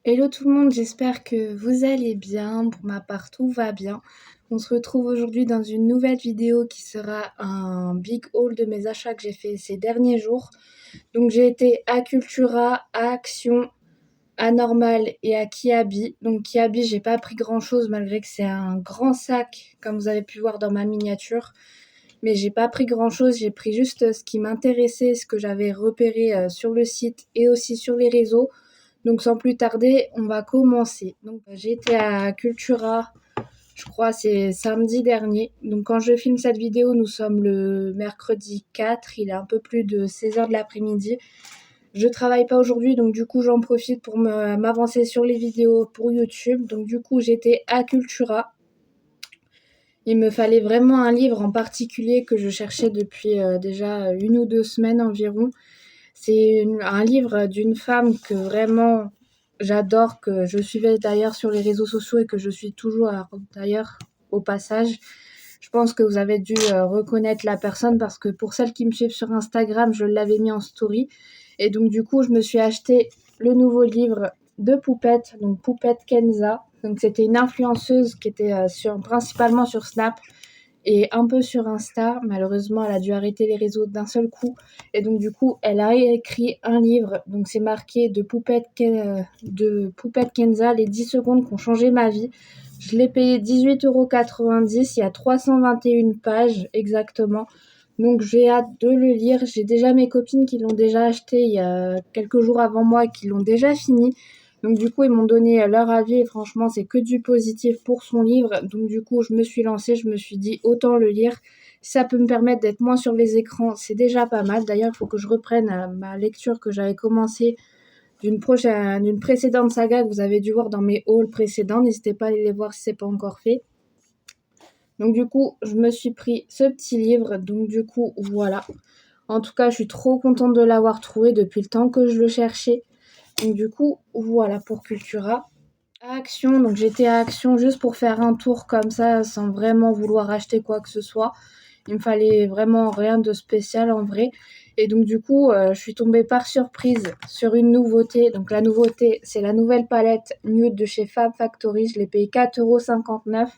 Hello tout le monde, j'espère que vous allez bien. Pour ma part, tout va bien. On se retrouve aujourd'hui dans une nouvelle vidéo qui sera un big haul de mes achats que j'ai fait ces derniers jours. Donc j'ai été à Cultura, à Action, à Normal et à Kiabi. Donc Kiabi, j'ai pas pris grand chose malgré que c'est un grand sac comme vous avez pu voir dans ma miniature. Mais j'ai pas pris grand chose, j'ai pris juste ce qui m'intéressait, ce que j'avais repéré sur le site et aussi sur les réseaux. Donc sans plus tarder, on va commencer. Donc j'ai été à Cultura, je crois c'est samedi dernier. Donc quand je filme cette vidéo, nous sommes le mercredi 4, il est un peu plus de 16h de l'après-midi. Je travaille pas aujourd'hui, donc du coup j'en profite pour m'avancer sur les vidéos pour YouTube. Donc du coup j'étais à Cultura. Il me fallait vraiment un livre en particulier que je cherchais depuis déjà 1 ou 2 semaines environ. C'est un livre d'une femme que vraiment j'adore, que je suivais d'ailleurs sur les réseaux sociaux et que je suis toujours d'ailleurs au passage. Je pense que vous avez dû reconnaître la personne parce que pour celles qui me suivent sur Instagram, je l'avais mis en story. Et donc du coup, je me suis acheté le nouveau livre de Poupette, donc Poupette Kenza. Donc c'était une influenceuse qui était principalement sur Snap et un peu sur Insta. Malheureusement, elle a dû arrêter les réseaux d'un seul coup. Et donc, du coup, elle a écrit un livre. Donc, c'est marqué de Poupette Kenza, les 10 secondes qui ont changé ma vie. Je l'ai payé 18,90 €. Il y a 321 pages exactement. Donc, j'ai hâte de le lire. J'ai déjà mes copines qui l'ont déjà acheté il y a quelques jours avant moi et qui l'ont déjà fini. Donc du coup, ils m'ont donné leur avis et franchement, c'est que du positif pour son livre. Donc du coup, je me suis lancée, je me suis dit autant le lire. Si ça peut me permettre d'être moins sur les écrans, c'est déjà pas mal. D'ailleurs, il faut que je reprenne ma lecture que j'avais commencée d'une précédente saga que vous avez dû voir dans mes hauls précédents. N'hésitez pas à aller les voir si c'est pas encore fait. Donc du coup, je me suis pris ce petit livre. Donc du coup, voilà. En tout cas, je suis trop contente de l'avoir trouvé depuis le temps que je le cherchais. Donc du coup, voilà pour Cultura. À Action, donc j'étais à Action juste pour faire un tour comme ça, sans vraiment vouloir acheter quoi que ce soit. Il me fallait vraiment rien de spécial en vrai. Et donc du coup, je suis tombée par surprise sur une nouveauté. Donc la nouveauté, c'est la nouvelle palette Nude de chez Fab Factory. Je l'ai payé 4,59 €.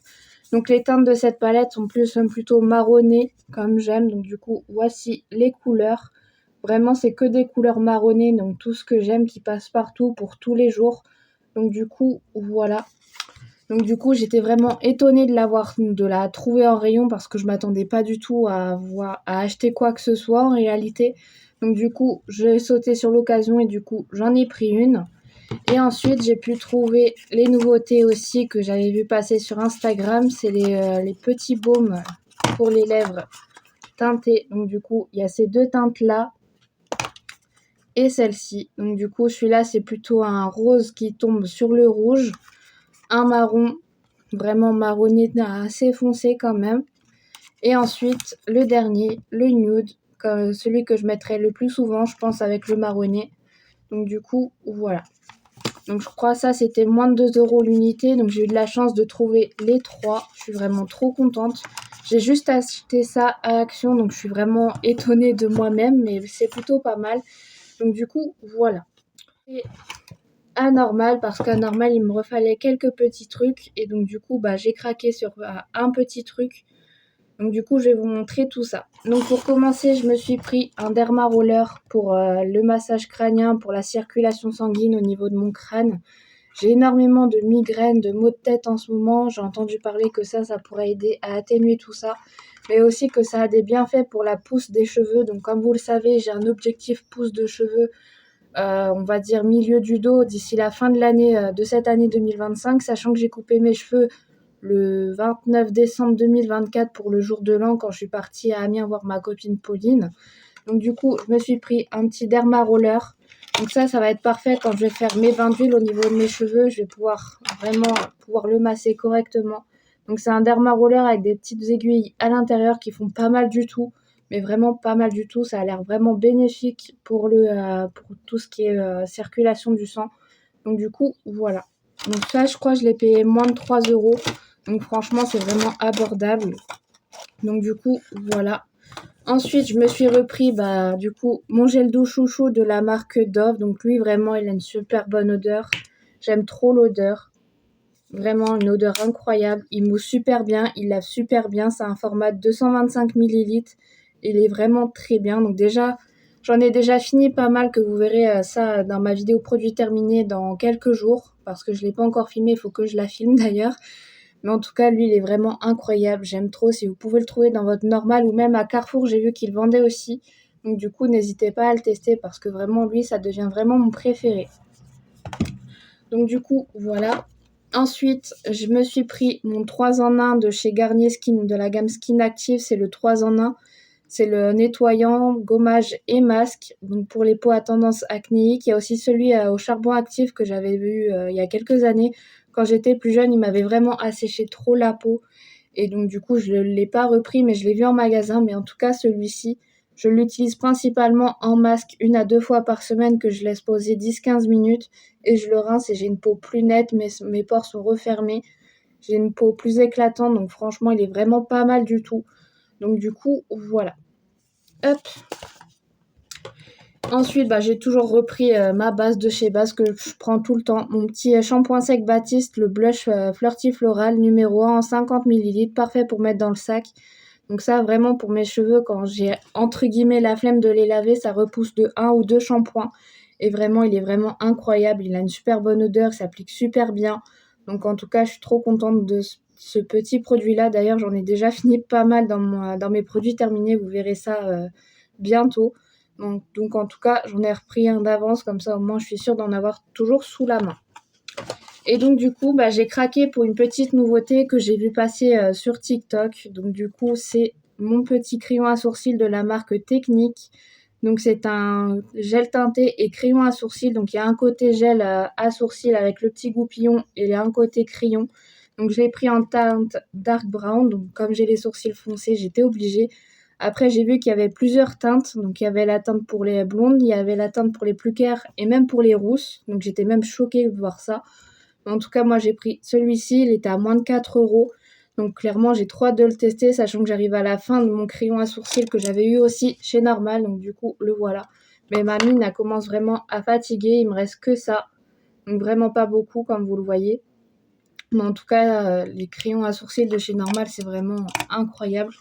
Donc les teintes de cette palette sont plutôt marronnées, comme j'aime. Donc du coup, voici les couleurs. Vraiment, c'est que des couleurs marronnées, donc tout ce que j'aime qui passe partout pour tous les jours. Donc du coup, voilà. Donc du coup, j'étais vraiment étonnée de la trouver en rayon parce que je m'attendais pas du tout à acheter quoi que ce soit en réalité. Donc du coup, j'ai sauté sur l'occasion et du coup, j'en ai pris une. Et ensuite, j'ai pu trouver les nouveautés aussi que j'avais vu passer sur Instagram. C'est les petits baumes pour les lèvres teintés. Donc du coup, il y a ces deux teintes-là et celle-ci. Donc du coup, celui-là, c'est plutôt un rose qui tombe sur le rouge. Un marron, vraiment marronné assez foncé quand même. Et ensuite, le dernier, le nude, celui que je mettrais le plus souvent, je pense, avec le marronné. Donc du coup, voilà. Donc je crois que ça, c'était moins de 2 € l'unité. Donc j'ai eu de la chance de trouver les trois. Je suis vraiment trop contente. J'ai juste acheté ça à Action, donc je suis vraiment étonnée de moi-même, mais c'est plutôt pas mal. Donc du coup, voilà. Et Normal parce qu'à Normal il me refallait quelques petits trucs et donc du coup j'ai craqué sur un petit truc. Donc du coup je vais vous montrer tout ça. Donc pour commencer, je me suis pris un derma roller pour le massage crânien, pour la circulation sanguine au niveau de mon crâne. J'ai énormément de migraines, de maux de tête en ce moment. J'ai entendu parler que ça pourrait aider à atténuer tout ça, mais aussi que ça a des bienfaits pour la pousse des cheveux. Donc comme vous le savez, j'ai un objectif pousse de cheveux, on va dire milieu du dos d'ici la fin de l'année, de cette année 2025, sachant que j'ai coupé mes cheveux le 29 décembre 2024 pour le jour de l'an quand je suis partie à Amiens voir ma copine Pauline. Donc du coup, je me suis pris un petit derma roller. Donc ça va être parfait quand je vais faire mes bains d'huile au niveau de mes cheveux. Je vais vraiment pouvoir le masser correctement. Donc c'est un derma roller avec des petites aiguilles à l'intérieur qui font pas mal du tout, mais vraiment pas mal du tout. Ça a l'air vraiment bénéfique pour tout ce qui est circulation du sang. Donc du coup, voilà. Donc ça, je crois que je l'ai payé moins de 3 €. Donc franchement, c'est vraiment abordable. Donc du coup, voilà. Ensuite, je me suis repris du coup mon gel douche chouchou de la marque Dove. Donc lui, vraiment, il a une super bonne odeur. J'aime trop l'odeur. Vraiment une odeur incroyable. Il mousse super bien, il lave super bien. C'est un format de 225 ml. Il est vraiment très bien. Donc déjà, j'en ai déjà fini pas mal, que vous verrez ça dans ma vidéo produit terminé dans quelques jours. Parce que je ne l'ai pas encore filmé, il faut que je la filme d'ailleurs. Mais en tout cas, lui, il est vraiment incroyable. J'aime trop. Si vous pouvez le trouver dans votre normal ou même à Carrefour, j'ai vu qu'il vendait aussi. Donc du coup, n'hésitez pas à le tester parce que vraiment, lui, ça devient vraiment mon préféré. Donc du coup, voilà. Ensuite, je me suis pris mon 3 en 1 de chez Garnier Skin, de la gamme Skin Active. C'est le 3 en 1. C'est le nettoyant, gommage et masque. Donc pour les peaux à tendance acnéique. Il y a aussi celui au charbon actif que j'avais vu il y a quelques années. Quand j'étais plus jeune, il m'avait vraiment asséché trop la peau. Et donc du coup, je ne l'ai pas repris, mais je l'ai vu en magasin. Mais en tout cas, celui-ci, je l'utilise principalement en masque 1 à 2 fois par semaine, que je laisse poser 10-15 minutes. Et je le rince et j'ai une peau plus nette, mes pores sont refermés. J'ai une peau plus éclatante, donc franchement, il est vraiment pas mal du tout. Donc du coup, voilà. Hop. Ensuite, j'ai toujours repris ma base de chez Base que je prends tout le temps. Mon petit shampoing sec Baptiste, le blush Flirty Floral numéro 1 en 50 ml, parfait pour mettre dans le sac. Donc ça, vraiment pour mes cheveux, quand j'ai entre guillemets la flemme de les laver, ça repousse de 1 ou 2 shampoings. Et vraiment, il est vraiment incroyable. Il a une super bonne odeur, s'applique super bien. Donc en tout cas, je suis trop contente de ce petit produit-là. D'ailleurs, j'en ai déjà fini pas mal dans mes produits terminés. Vous verrez ça bientôt. Donc en tout cas, j'en ai repris un d'avance. Comme ça, au moins, je suis sûre d'en avoir toujours sous la main. Et donc du coup, j'ai craqué pour une petite nouveauté que j'ai vu passer sur TikTok. Donc du coup, c'est mon petit crayon à sourcils de la marque Technique. Donc c'est un gel teinté et crayon à sourcils. Donc il y a un côté gel à sourcils avec le petit goupillon et il y a un côté crayon. Donc je l'ai pris en teinte dark brown. Donc comme j'ai les sourcils foncés, j'étais obligée. Après, j'ai vu qu'il y avait plusieurs teintes. Donc il y avait la teinte pour les blondes, il y avait la teinte pour les plus claires et même pour les rousses. Donc j'étais même choquée de voir ça. En tout cas, moi, j'ai pris celui-ci. Il était à moins de 4 euros. Donc, clairement, j'ai trop hâte de le tester, sachant que j'arrive à la fin de mon crayon à sourcils que j'avais eu aussi chez Normal. Donc, du coup, le voilà. Mais ma mine, elle commence vraiment à fatiguer. Il me reste que ça. Donc, vraiment pas beaucoup, comme vous le voyez. Mais en tout cas, les crayons à sourcils de chez Normal, c'est vraiment incroyable.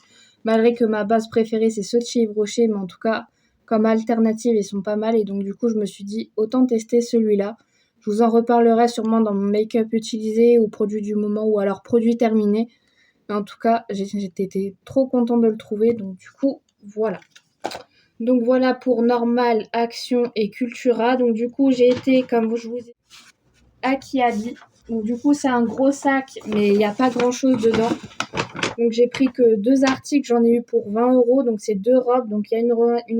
Malgré que ma base préférée, c'est ceux de chez Yves Rocher. Mais en tout cas, comme alternative, ils sont pas mal. Et donc, du coup, je me suis dit, autant tester celui-là. Je vous en reparlerai sûrement dans mon make-up utilisé ou produit du moment ou alors produit terminé. Mais en tout cas, j'étais trop contente de le trouver. Donc du coup, voilà. Donc voilà pour Normal, Action et Cultura. Donc du coup, j'ai été, comme je vous ai dit, à Kiabi. Donc du coup, c'est un gros sac, mais il n'y a pas grand-chose dedans. Donc j'ai pris que 2 articles, j'en ai eu pour 20 euros. Donc c'est 2 robes. Donc il y a une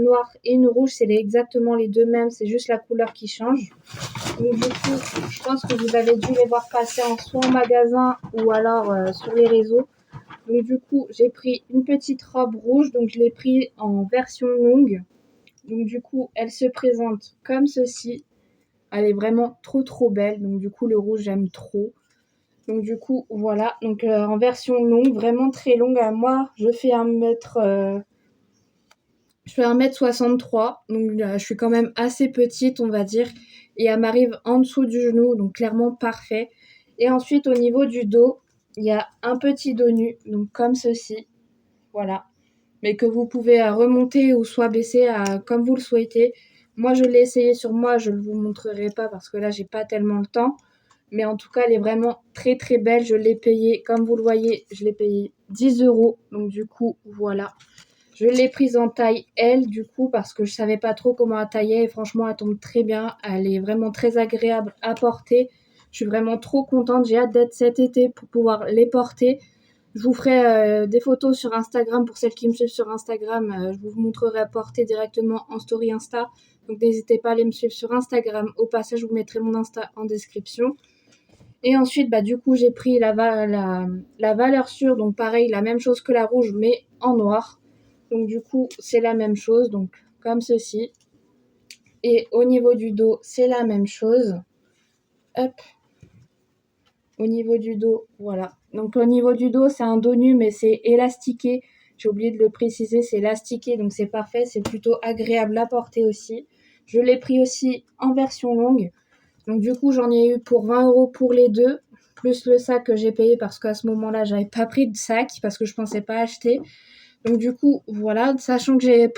noire et une rouge. C'est exactement les deux mêmes. C'est juste la couleur qui change. Donc du coup, je pense que vous avez dû les voir passer soit en magasin ou alors sur les réseaux. Donc du coup, j'ai pris une petite robe rouge. Donc je l'ai pris en version longue. Donc du coup, elle se présente comme ceci. Elle est vraiment trop belle. Donc du coup, le rouge, j'aime trop. Donc du coup, voilà. Donc en version longue, vraiment très longue. Moi, je fais 1m63, donc je suis quand même assez petite, on va dire. Et elle m'arrive en dessous du genou, donc clairement parfait. Et ensuite, au niveau du dos, il y a un petit dos nu, donc comme ceci. Voilà. Mais que vous pouvez remonter ou soit baisser comme vous le souhaitez. Moi, je l'ai essayé sur moi, je ne vous montrerai pas parce que là, j'ai pas tellement le temps. Mais en tout cas, elle est vraiment très belle. Je l'ai payée, comme vous le voyez, je l'ai payée 10 euros. Donc du coup, voilà. Je l'ai prise en taille L du coup parce que je savais pas trop comment elle taillait et franchement elle tombe très bien. Elle est vraiment très agréable à porter. Je suis vraiment trop contente. J'ai hâte d'être cet été pour pouvoir les porter. Je vous ferai des photos sur Instagram pour celles qui me suivent sur Instagram. Je vous montrerai porter directement en story Insta. Donc n'hésitez pas à aller me suivre sur Instagram. Au passage, je vous mettrai mon Insta en description. Et ensuite, du coup, j'ai pris la valeur sûre. Donc pareil, la même chose que la rouge mais en noir. Donc du coup, c'est la même chose, donc comme ceci. Et au niveau du dos, c'est la même chose. Hop. Au niveau du dos, voilà. Donc au niveau du dos, c'est un dos nu, mais c'est élastiqué. J'ai oublié de le préciser, c'est élastiqué, donc c'est parfait. C'est plutôt agréable à porter aussi. Je l'ai pris aussi en version longue. Donc du coup, j'en ai eu pour 20 € pour les deux, plus le sac que j'ai payé parce qu'à ce moment-là, j'avais pas pris de sac parce que je pensais pas acheter. Donc du coup, voilà, sachant que j'ai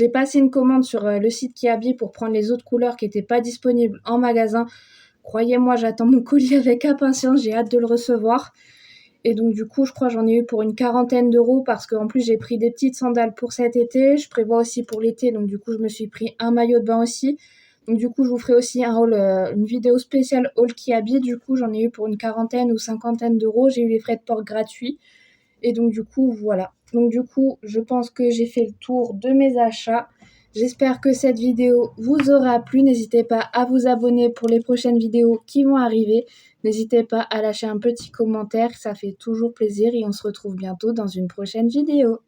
passé une commande sur le site Kiabi pour prendre les autres couleurs qui n'étaient pas disponibles en magasin. Croyez-moi, j'attends mon colis avec impatience, j'ai hâte de le recevoir. Et donc du coup, je crois que j'en ai eu pour une quarantaine d'euros parce qu'en plus j'ai pris des petites sandales pour cet été. Je prévois aussi pour l'été, donc du coup je me suis pris un maillot de bain aussi. Donc du coup je vous ferai aussi une vidéo spéciale haul Kiabi. Du coup j'en ai eu pour une quarantaine ou cinquantaine d'euros. J'ai eu les frais de port gratuits. Et donc du coup voilà. Donc du coup je pense que j'ai fait le tour de mes achats. J'espère que cette vidéo vous aura plu. N'hésitez pas à vous abonner pour les prochaines vidéos qui vont arriver. N'hésitez pas à lâcher un petit commentaire, ça fait toujours plaisir et on se retrouve bientôt dans une prochaine vidéo.